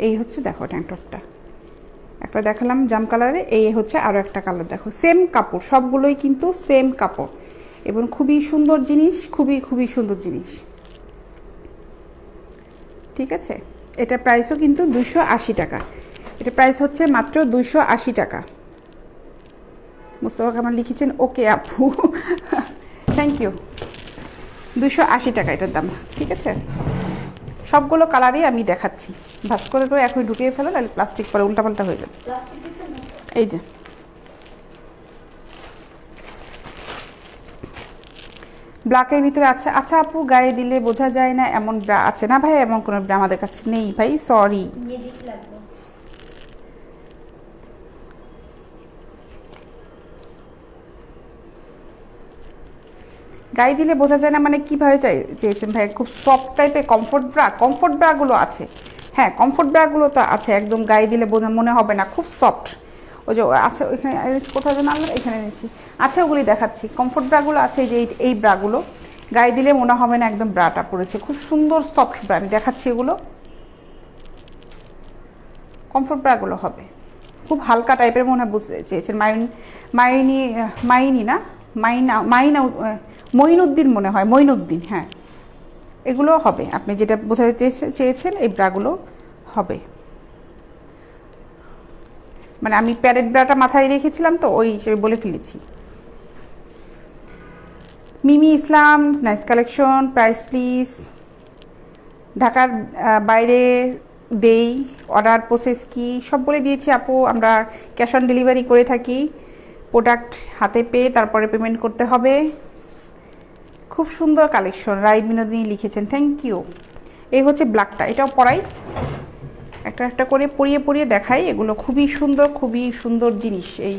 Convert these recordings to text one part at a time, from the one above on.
এই হচ্ছে দেখো ট্যাঙ্ক টপটা, একটা দেখালাম জাম কালারে, এই হচ্ছে আরও একটা কালার। দেখো সেম কাপড়, সবগুলোই কিন্তু সেম কাপড় এবং খুবই সুন্দর জিনিস, খুবই খুবই সুন্দর জিনিস। ঠিক আছে, এটা প্রাইসও কিন্তু 280 টাকা। এটা প্রাইস হচ্ছে মাত্র 280 টাকা। মুস্তফা কামাল লিখেছেন ওকে আপু, থ্যাংক ইউ। 280 টাকা এটার দাম। ঠিক আছে, সবগুলো কালারই আমি দেখাচ্ছি, ভাস করে করে এখন ঢুকিয়ে ফেলো, তাহলে প্লাস্টিক পরে উল্টাপাল্টা হয়ে যাবে। এই যে ব্ল্যাকের ভিতরে আছে। আচ্ছা আপু, গায়ে দিলে বোঝা যায় না এমন ব্রা আছে না ভাই? এমন কোনো ব্রা আমাদের কাছে নেই ভাই, সরি। গায়ে দিলে বোঝা যায় না মানে কীভাবে চেয়েছেন ভাই? খুব সফট টাইপের কমফোর্ট ব্রা? কমফোর্ট ব্রাগুলো আছে, হ্যাঁ কমফোর্ট ব্রাগুলো তো আছে, একদম গায়ে দিলে মনে হবে না, খুব সফট। ওই যে আচ্ছা ওইখানে কোথাও যেন আনলাম, এখানে নিয়েছি, আচ্ছা ওগুলি দেখাচ্ছি। কমফোর্ট ব্রাগুলো আছে, এই যে এই ব্রাগুলো গায়ে দিলে মনে হবে না একদম ব্রাটা পড়েছে, খুব সুন্দর সফট ব্রা। আমি দেখাচ্ছি, এগুলো কমফোর্ট ব্রাগুলো হবে, খুব হালকা টাইপের মনে হয় বুঝতে চেয়েছেন। মাইনি না, মঈনুদ্দিন মনে হয়, মঈনুদ্দিন, হ্যাঁ এগুলো হবে। আপনি যেটা বোঝাতে চেয়েছেন এই ব্রাগুলো হবে। মানে আমি প্যারেড ব্রাটা মাথায় রেখেছিলাম তো, ওই হিসেবে বলে ফেলেছি। মিমি ইসলাম, নাইস কালেকশন, প্রাইস প্লিজ। ঢাকার বাইরে দেই, অর্ডার প্রসেস কি সব বলে দিয়েছি আপু। আমরা ক্যাশ অন ডেলিভারি করে থাকি, প্রোডাক্ট হাতে পেয়ে তারপরে পেমেন্ট করতে হবে। খুব সুন্দর কালেকশন, রাই বিনোদিনী লিখেছেন, থ্যাংক ইউ। এই হচ্ছে ব্ল্যাকটা, এটাও পরাই, একটা একটা করে পরিয়ে দেখাই। এগুলো খুবই সুন্দর, খুবই সুন্দর জিনিস, এই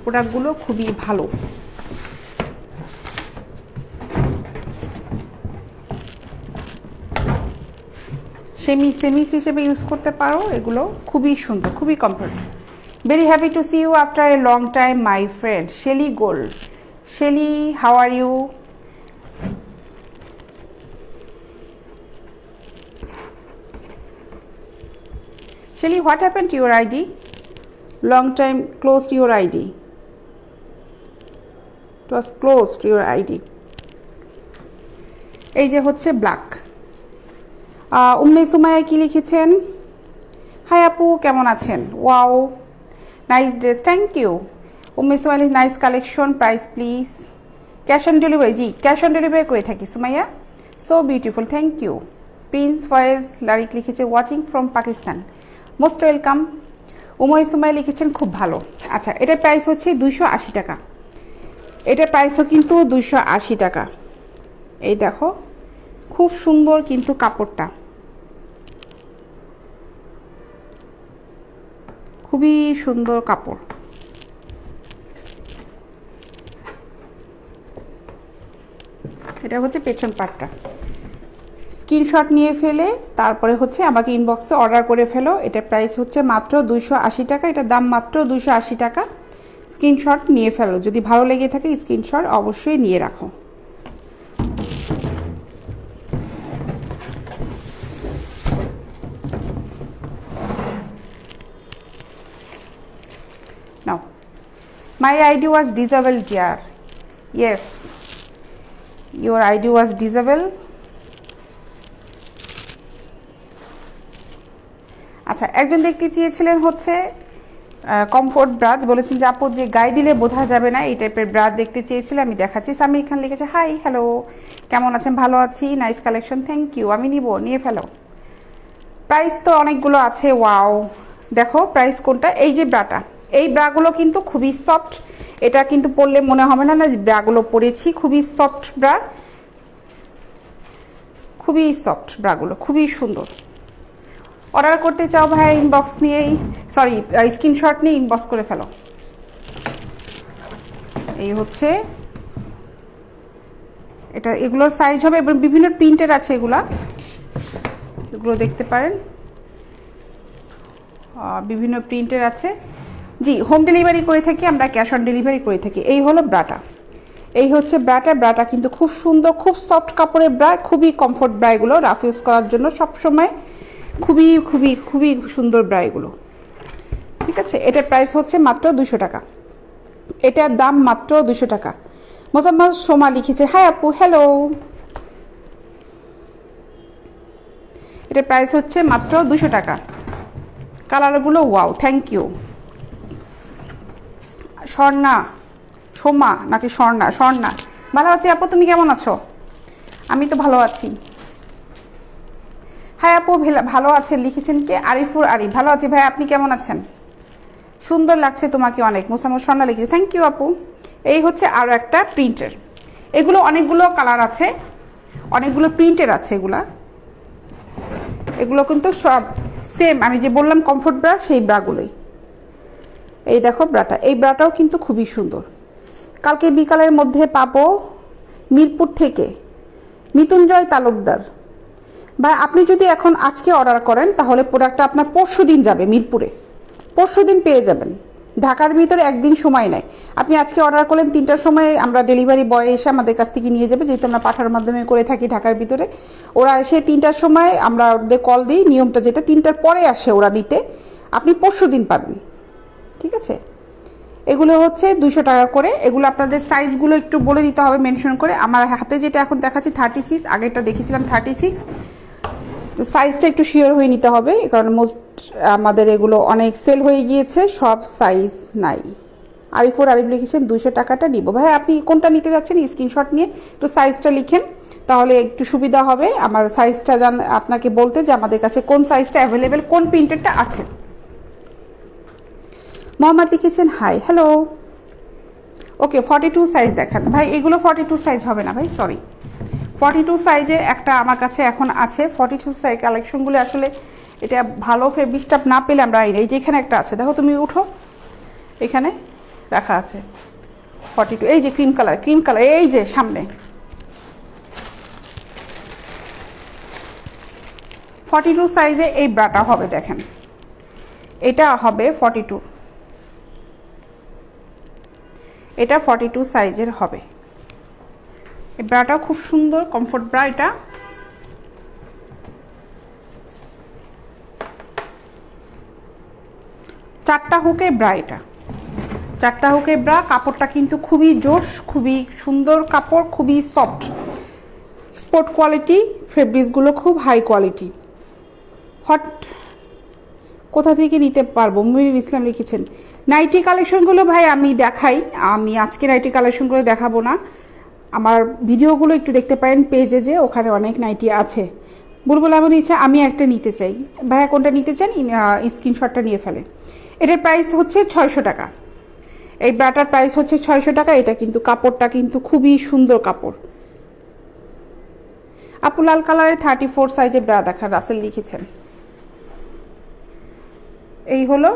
প্রোডাক্টগুলো খুবই ভালো। সেমিস হিসেবে ইউজ করতে পারো, এগুলো খুবই সুন্দর, খুবই comfort. Very happy to see you after a long time my friend Shelly Gold. Shelly, how are you? Shelly, what happened to your ID? Long time closed your ID. It was closed your ID. এই যে হচ্ছে black. Umme Sumaiya কি লিখেছেন? High আপু, কেমন আছেন? Wow, nice dress, thank you. Umme Sumaiya, nice collection, price please. Cash on delivery? জি, cash on delivery করে থাকি Sumaiya. So beautiful, thank you. Prince Foyez Larik লিখেছে watching from Pakistan, most welcome. Umme Sumaiya লিখেছেন খুব ভালো। আচ্ছা, এটার প্রাইস হচ্ছে 280 টাকা। এটার প্রাইসও কিন্তু 280 টাকা। এই দেখো, খুব সুন্দর কিন্তু কাপড়টা, খুবই সুন্দর কাপড়। এটা হচ্ছে পেছন পাটটা। স্ক্রিনশট নিয়ে ফেলে তারপরে হচ্ছে আমাকে ইনবক্সে অর্ডার করে ফেলো। এটার প্রাইস হচ্ছে মাত্র 280 টাকা, এটার দাম মাত্র 280 টাকা। স্ক্রিনশট নিয়ে ফেলো, যদি ভালো লেগে থাকে স্ক্রিনশট অবশ্যই নিয়ে রাখো। Now, my ID was disable dear. Yes, your ID was disable. আচ্ছা, একজন দেখতে চেয়েছিলেন হচ্ছে কমফোর্ট ব্রা, বলেছেন যে আপু যে গায়ে দিলে বোঝা যাবে না এই টাইপের ব্রা দেখতে চেয়েছিলেন, আমি দেখাচ্ছি। সামির খান লিখেছে হাই, হ্যালো, কেমন আছেন? ভালো আছি, নাইস কালেকশন, থ্যাংক ইউ। আমি নিয়ে ফেলো। প্রাইস তো অনেকগুলো আছে। ওয়াও, দেখো প্রাইস কোনটা? এই যে ব্রাটা, এই ব্রাগুলো কিন্তু খুবই সফট। এটা কিন্তু পরলে মনে হবে না যে ব্রাগুলো পরেছি, খুবই সফট ব্রা, খুবই সফট ব্রাগুলো, খুবই সুন্দর। অর্ডার করতে চাও ভাই, ইনবক্স নিয়েই, সরি স্ক্রিনশট নিয়ে ইনবক্স করে ফেলো। এই হচ্ছে এটা, এগুলোর সাইজ হবে এবং বিভিন্ন প্রিন্টের আছে, এগুলো দেখতে পারেন, বিভিন্ন প্রিন্টের আছে। জি, হোম ডেলিভারি করে থাকি আমরা, ক্যাশ অন ডেলিভারি করে থাকি। এই হলো ব্রাটা, এই হচ্ছে ব্রাটা কিন্তু খুব সুন্দর, খুব সফট কাপড়ের ব্রা, খুবই কমফোর্ট ব্রা। এগুলো রাফ ইউজ করার জন্য সবসময় খুবই খুবই খুবই সুন্দর ব্রা এগুলো। ঠিক আছে, এটার প্রাইস হচ্ছে মাত্র 200 টাকা। এটার দাম মাত্র 200 টাকা। মোসাম্মদ সোমা লিখেছে, হাই আপু, হ্যালো। এটার প্রাইস হচ্ছে মাত্র 200 টাকা। কালারগুলো wow, thank you. Swarna, Soma নাকি স্বর্ণা? স্বর্ণা, ভালো আছি আপু, তুমি কেমন আছো? আমি তো ভালো আছি। হাই আপু, ভালো আছেন লিখেছেন কে? আরিফুর আরিফ, ভালো আছি ভাই, আপনি কেমন আছেন? সুন্দর লাগছে তোমাকে অনেক। মোসাম্মদ স্বর্ণা লিখেছে, থ্যাংক ইউ আপু। এই হচ্ছে আরও একটা প্রিন্টের। এগুলো অনেকগুলো কালার আছে, অনেকগুলো প্রিন্টের আছে। এগুলো কিন্তু সব সেম, আমি যে বললাম কমফোর্ট ব্রা, সেই ব্রাগুলোই। এই দেখো ব্রাটা, এই ব্রাটাও কিন্তু খুবই সুন্দর। কালকে বিকালের মধ্যে পাবো মিরপুর থেকে মৃত্যুঞ্জয় তালুকদার। ভাই আপনি যদি এখন আজকে অর্ডার করেন তাহলে প্রোডাক্টটা আপনার পরশু দিন যাবে মিরপুরে, পরশু দিন পেয়ে যাবেন। ঢাকার ভিতরে একদিন সময় নেয়। আপনি আজকে অর্ডার করলেন 3টার সময়, আমরা ডেলিভারি বয় এসে আমাদের কাছ থেকে নিয়ে যাবে, যেহেতু আমরা পাঠার মাধ্যমে করে থাকি ঢাকার ভিতরে। ওরা এসে 3টার সময়, আমরা ওদের কল দিই, নিয়মটা যেটা 3টার পরে আসে ওরা নিতে, আপনি পরশু দিন পাবেন। ঠিক আছে, এগুলো হচ্ছে 200 টাকা করে। এগুলো আপনাদের সাইজগুলো একটু বলে দিতে হবে মেনশন করে। আমার হাতে যেটা এখন দেখাচ্ছি 36, আগেরটা দেখেছিলাম 36। তো সাইজটা একটু শিওর হয়ে নিতে হবে, কারণ আমাদের এগুলো অনেক সেল হয়ে গিয়েছে, সব সাইজ নাই। আরিফুর আরিফ লিখেছেন 200 টাকাটা নিব। ভাই আপনি কোনটা নিতে যাচ্ছেন স্ক্রিনশট নিয়ে একটু সাইজটা লিখেন, তাহলে একটু সুবিধা হবে আমার সাইজটা আপনাকে বলতে, যে আমাদের কাছে কোন সাইজটা অ্যাভেলেবেল, কোন প্রিন্টেরটা আছে। মোহাম্মদ লিখেছেন, হাই, হ্যালো। ওকে, 42 সাইজ দেখান ভাই। এগুলো 42 সাইজ হবে না ভাই, সরি। 42 সাইজের একটা আমার কাছে এখন আছে। 42 সাইজ কালেকশনগুলো আসলে এটা ভালো ফেব্রিক স্টাফ না পেলে আমরা এই যে এখানে একটা আছে, দেখো তুমি উঠো, এখানে রাখা আছে 42। এই যে ক্রিম কালার, ক্রিম কালার, এই যে সামনে 42 সাইজে এই ব্রাটা হবে। দেখেন, এটা হবে 42, এটা 42 সাইজের হবে। এই ব্রাটা খুব সুন্দর, কমফোর্ট ব্রা। এটা চারটা হুকে ব্রা, এটা চারটা হুকে ব্রা। কাপড়টা কিন্তু খুবই জোশ, খুবই সুন্দর কাপড়, খুবই সফট, স্পোর্ট কোয়ালিটি। ফেব্রিক্সগুলো খুব হাই কোয়ালিটি। হট, কোথা থেকে নিতে পারবো? মুমিনুল ইসলাম লিখেছেন, নাইটি কালেকশনগুলো ভাই আমি দেখাই, আমি আজকে নাইটি কালেকশনগুলো দেখাবো না। আমার ভিডিওগুলো একটু দেখতে পারেন পেজে, যে ওখানে অনেক নাইটি আছে। বুলবুল আমার ইচ্ছা, আমি একটা নিতে চাই। ভাইয়া কোনটা নিতে চান? স্ক্রিনশটটা নিয়ে ফেলেন। এটার প্রাইস হচ্ছে 600 টাকা। এই ব্রাটার প্রাইস হচ্ছে 600 টাকা। এটা কিন্তু কাপড়টা কিন্তু খুবই সুন্দর কাপড়। আপু লাল কালারের 34 সাইজের ব্রা দেখা, রাসেল লিখেছেন। এই হলো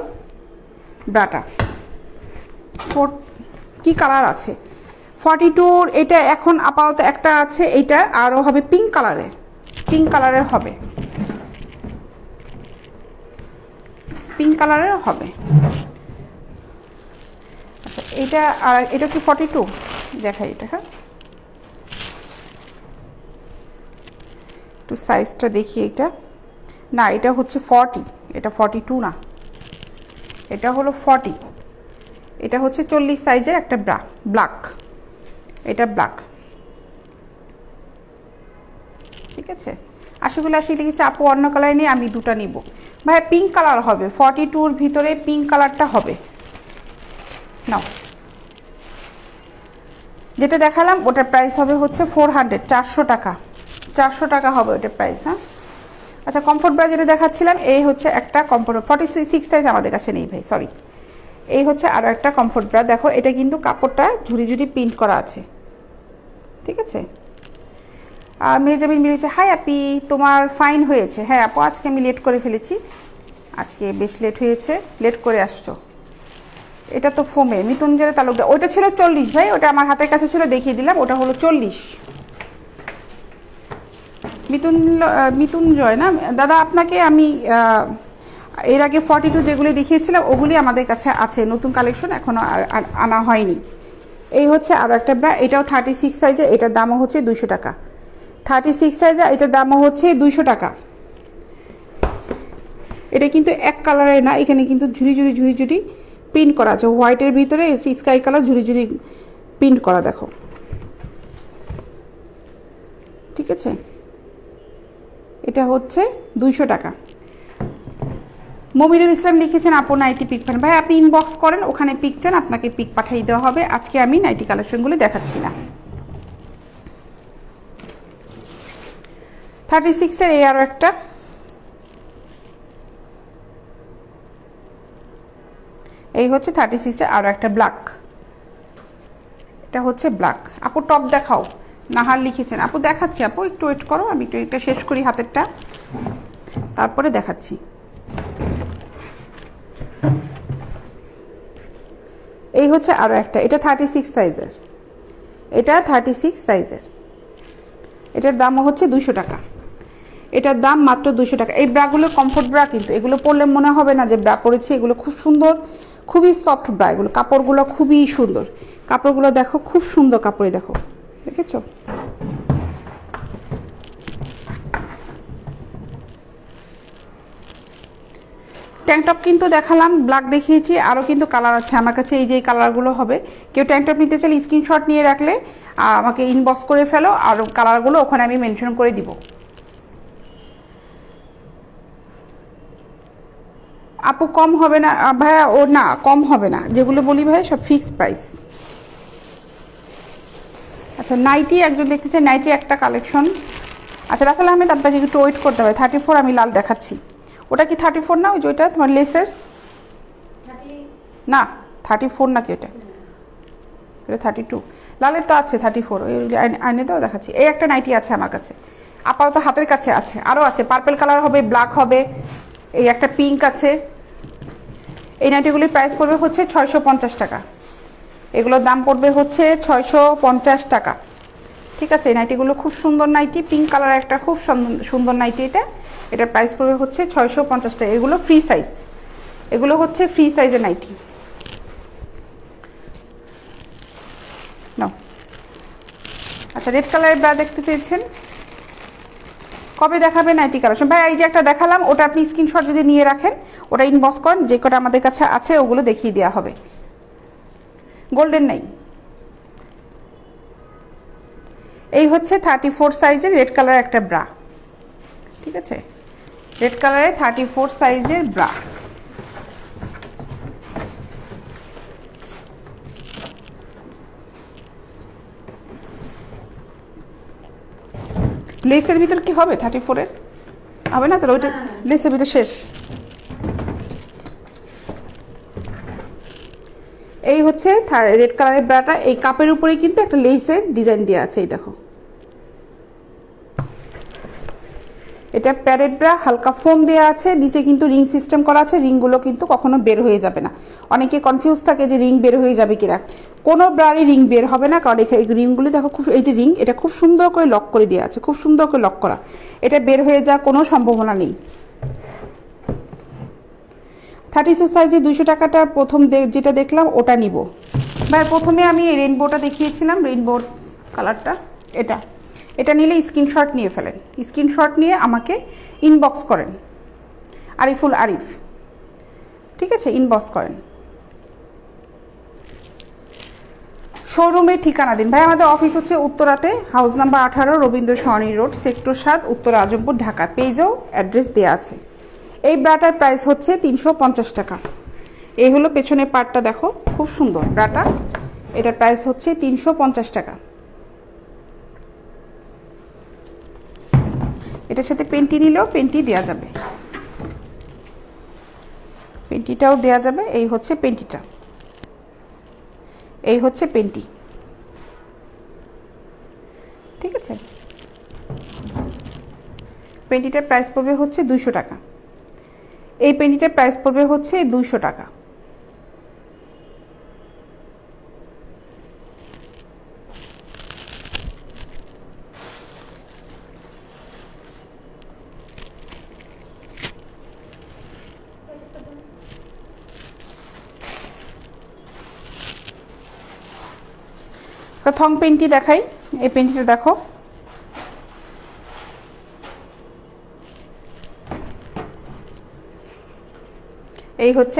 ব্রাটা। কি কালার আছে? 42। এটা এখন আপাতত একটা আছে, এইটা আরও হবে পিঙ্ক কালারের, পিঙ্ক কালারের হবে, পিঙ্ক কালারের হবে। আচ্ছা, এটা আর এটা কি 42? দেখাই এটা, হ্যাঁ একটু সাইজটা দেখি। এটা না, এটা হচ্ছে 40, এটা 42 না, এটা হলো 40। এটা হচ্ছে 40 সাইজের একটা ব্রা, ব্ল্যাক। এটা ব্ল্যাক, ঠিক আছে। আশিগুলো আসি লিখেছে, আপু অন্য কালার নিয়ে আমি দুটো নিব। ভাই পিঙ্ক কালার হবে, 42-র ভিতরে পিঙ্ক কালারটা হবে। নাও, যেটা দেখালাম ওটার প্রাইস হবে হচ্ছে 400, 400 টাকা, 400 টাকা হবে ওটার প্রাইস। হ্যাঁ, আচ্ছা, কমফোর্ট ব্রা যেটা দেখাচ্ছিলাম, এই হচ্ছে একটা কমফোর্ট। 46 সাইজ আমাদের কাছে নেই ভাই, সরি। এই হচ্ছে আরও একটা কমফোর্ট ব্রা। দেখো, এটা কিন্তু কাপড়টা ঝুরি ঝুরি প্রিন্ট করা আছে, ঠিক আছে। মেজাবিন মিলেছে, হাই আপি, তোমার ফাইন হয়েছে। হ্যাঁ আপু, আজকে আমি লেট করে ফেলেছি, আজকে বেশ লেট হয়েছে, লেট করে আসছো। এটা তো ফোমে মৃত্যুঞ্জয় তালুকদার, ওইটা ছিল 40 ভাই, ওটা আমার হাতের কাছে ছিল, দেখিয়ে দিলাম, ওটা হলো 40। মৃত্যুঞ্জয় না দাদা, আপনাকে আমি এর আগে 42 যেগুলি দেখিয়েছিলাম ওগুলি আমাদের কাছে আছে, নতুন কালেকশন এখনও আনা হয়নি। এই হচ্ছে আরও একটা ব্রা, এটাও 36 সাইজে, এটার দামও হচ্ছে 200 টাকা। 36 সাইজে, এটার দামও হচ্ছে 200 টাকা। এটা কিন্তু এক কালারের না, এখানে কিন্তু ঝুড়ি ঝুড়ি ঝুড়ি ঝুড়ি প্রিন্ট করা আছে, হোয়াইটের ভিতরে স্কাই কালার ঝুড়ি ঝুড়ি প্রিন্ট করা, দেখো। ঠিক আছে, এটা হচ্ছে 200 টাকা। মমিনুল ইসলাম লিখেছেন আপু নাইটি পিক পাঠান। ভাই আপনি ইনবক্স করেন, ওখানে পিক চান, আপনাকে পিক পাঠিয়ে দেওয়া হবে। আজকে আমি নাইটি কালেকশনগুলো দেখাচ্ছি না। 36-এর এই আরও একটা, এই হচ্ছে 36-এর আরও একটা ব্ল্যাক, এটা হচ্ছে ব্ল্যাক। আপু টপ দেখাও, নাহার লিখেছেন। আপু দেখাচ্ছি, আপু একটু ওয়েট করো, আমি একটু এটা শেষ করি হাতেরটা, তারপরে দেখাচ্ছি। এই হচ্ছে আরও একটা, এটা 36 সাইজের, এটা 36 সাইজের, এটার দামও হচ্ছে 200 টাকা। এটার দাম মাত্র 200 টাকা। এই ব্রাগুলো কমফোর্ট ব্রা, কিন্তু এগুলো পরলে মনে হবে না যে ব্রা পরেছি। এগুলো খুব সুন্দর, খুবই সফট ব্রা, এগুলো কাপড়গুলো খুবই সুন্দর। কাপড়গুলো দেখো, খুব সুন্দর কাপড়ে, দেখো, দেখেছো? ট্যাঙ্কটপ কিন্তু দেখালাম, ব্ল্যাক দেখিয়েছি, আরও কিন্তু কালার আছে আমার কাছে। এই যে কালারগুলো হবে, কেউ ট্যাঙ্কটপ নিতে চাইলে স্ক্রিনশট নিয়ে রাখলে আমাকে ইনবক্স করে ফেলো, আর কালারগুলো ওখানে আমি মেনশন করে দিব। আপু কম হবে না ভাইয়া? ও না, কম হবে না, যেগুলো বলি ভাই সব ফিক্সড প্রাইস। আচ্ছা, নাইটি একজন দেখতে চাই, নাইটি একটা কালেকশন। আচ্ছা রাসেল আহমেদ, আপনাকে একটু ওয়েট করতে হবে। 34 আমি লাল দেখাচ্ছি। ওটা কি 34 না? ওই যে ওইটা তোমার লেসের না, 34 নাকি ওটা? এটা 32। লালের তো আছে 34, ওই আইনে তো দেখাচ্ছি। এই একটা নাইটি আছে আমার কাছে, আপাতত হাতের কাছে আছে। আরও আছে, পার্পল কালার হবে, ব্ল্যাক হবে, এই একটা পিঙ্ক আছে। এই নাইটিগুলির প্রাইস পড়বে হচ্ছে 650 টাকা। এগুলোর দাম পড়বে হচ্ছে 650 টাকা। ঠিক আছে, এই নাইটিগুলো খুব সুন্দর নাইটি, পিঙ্ক কালার একটা খুব সুন্দর নাইটি। এটার প্রাইস পড়বে হচ্ছে 650 টাকা। এগুলো ফ্রি সাইজ, এগুলো হচ্ছে ফ্রি সাইজের নাইটি। নাও। আচ্ছা, রেড কালারের ব্রা দেখতে চেয়েছেন, কবে দেখাবে নাইটি কালেকশন? ভাই এই যে একটা দেখালাম, ওটা আপনি স্ক্রিনশট যদি নিয়ে রাখেন, ওটা ইনবক্স করেন, যে কটা আমাদের কাছে আছে ওগুলো দেখিয়ে দেওয়া হবে। গোল্ডেন নাই। এই হচ্ছে 34 সাইজের রেড কালারের একটা ব্রা। ঠিক আছে, রেড কালারের 34 সাইজের ব্রা। লেসের ভিতর কি হবে? 34-এর হবে না? তাহলে ওইটা লেসের ভিতর শেষ। এই হচ্ছে রেড কালারের ব্রাটা। এই কাপের উপরে কিন্তু একটা লেসের ডিজাইন দেওয়া আছে, এই দেখো। এটা প্যারেড ব্রা, হালকা ফোম দেওয়া আছে, নিচে কিন্তু রিং সিস্টেম করা আছে। রিংগুলো কিন্তু কখনো বের হয়ে যাবে না। অনেকে কনফিউজ থাকে যে রিং বের হয়ে যাবে কিনা। কোনো ব্রারই রিং বের হবে না, কারণ এই রিংগুলি দেখো, খুব, এই যে রিং, এটা খুব সুন্দর করে লক করে দেওয়া আছে, খুব সুন্দর করে লক করা। এটা বের হয়ে যাওয়ার কোনো সম্ভাবনা নেই। 32 সাইজে 200 টাকাটা প্রথম যেটা দেখলাম ওটা নিব ভাই। প্রথমে আমি এই রেইনবোটা দেখিয়েছিলাম, রেইনবো কালারটা, এটা নিলে স্ক্রিনশট নিয়ে ফেলেন। স্ক্রিনশট নিয়ে আমাকে ইনবক্স করেন, আরিফুল আরিফ। ঠিক আছে, ইনবক্স করেন। শোরুমের ঠিকানা দিন ভাই। আমাদের অফিস হচ্ছে উত্তরাতে, হাউস নাম্বার 18, রবীন্দ্র সরণি রোড, সেক্টর 7, উত্তর আজমপুর, ঢাকা। পেজেও অ্যাড্রেস দেওয়া আছে। এই ব্রাটার প্রাইস হচ্ছে 350 টাকা। এই হলো পেছনের পার্টটা, দেখো খুব সুন্দর ব্রাটা। এটার প্রাইস হচ্ছে 350 টাকা। এটার সাথে পেন্টি নিলেও পেন্টি দেওয়া যাবে, পেন্টিটাও দেওয়া যাবে। এই হচ্ছে পেন্টিটা, এই হচ্ছে পেন্টি। ঠিক আছে, পেন্টিটার প্রাইস পড়বে হচ্ছে 200 টাকা। এই পেন্টিটার প্রাইস পড়বে হচ্ছে 200 টাকা। থং পেন্টি দেখাই। এই পেন্টিটা দেখো, এই হচ্ছে